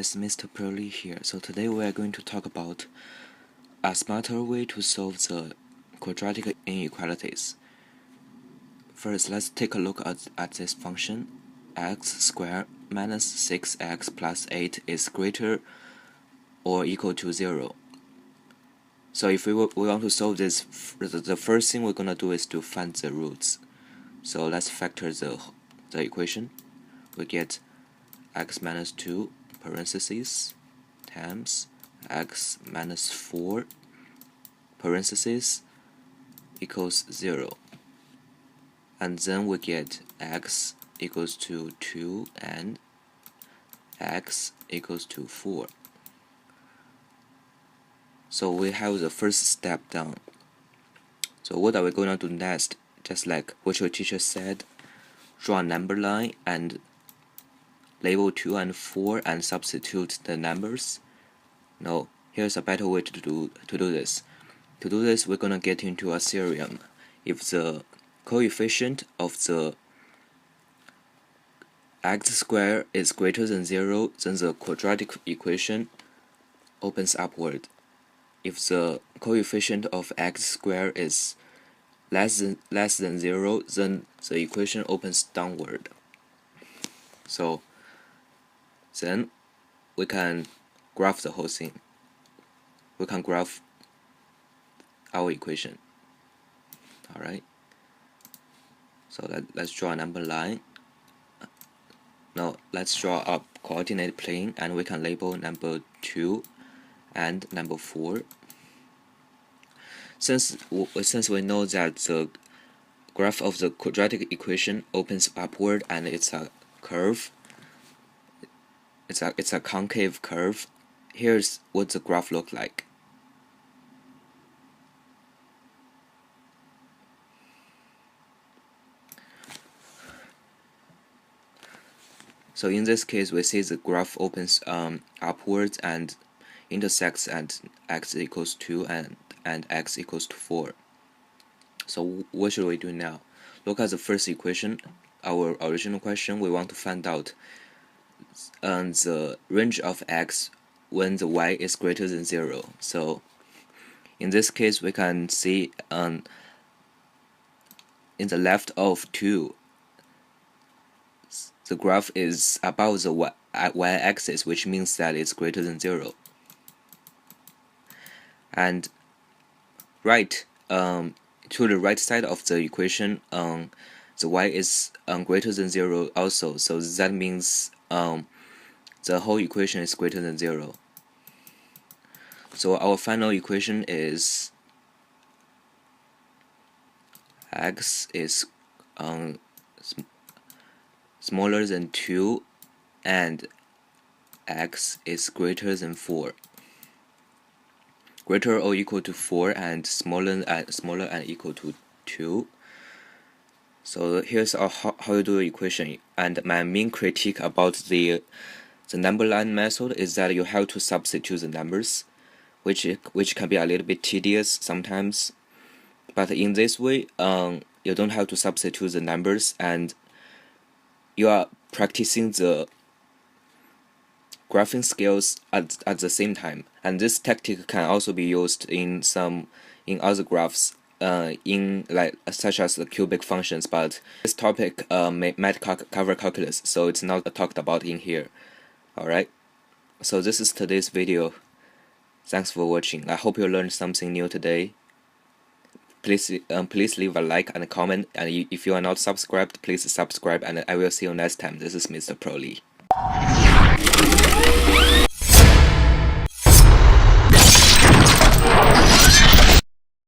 guys, Mr. Pearly here. So today we are going to talk about a smarter way to solve the quadratic inequalities. First, let's take a look at this function. X squared minus 6x plus 8 is greater or equal to 0. So if we want to solve this, the first thing we're going to do is to find the roots. So let's factor the equation. We get x minus 2 parentheses times x minus 4 parentheses equals 0, and then we get x equals to 2 and x equals to 4. So we have the first step done. So what are we going to do next? Just like what your teacher said, draw a number line and label 2 and 4 and substitute the numbers. No, here's a better way to do this. To do this, we're gonna get into a theorem. If the coefficient of the x squared is greater than 0, then the quadratic equation opens upward. If the coefficient of x squared is less than 0, then the equation opens downward. So then we can graph the whole thing. We can graph our equation. Alright. So let's draw a number line. Now let's draw a coordinate plane, and we can label number 2 and number 4. Since we know that the graph of the quadratic equation opens upward and it's a curve, it's a concave curve, here's what the graph looks like. So in this case, we see the graph opens upwards and intersects at x equals 2 and x equals to 4. So what should we do now? Look at the first equation, our original question. We want to find out the range of x when the y is greater than 0. So in this case, we can see in the left of 2, the graph is above the y-axis, which means that it's greater than 0. And to the right side of the equation, the y is greater than 0 also. So that means the whole equation is greater than 0. So our final equation is x is smaller than 2 and x is greater than 4. Greater or equal to 4 and smaller and equal to 2. So here's how you do the equation. And my main critique about the number line method is that you have to substitute the numbers, which can be a little bit tedious sometimes. But in this way, you don't have to substitute the numbers, and you are practicing the graphing skills at the same time. And this tactic can also be used in other graphs, such as the cubic functions. But this topic might cover calculus, so it's not talked about in here. Alright, so this is today's video. Thanks for watching. I hope you learned something new today. Please leave a like and a comment, and if you are not subscribed, please subscribe, and I will see you next time. This is Mr. Pearly.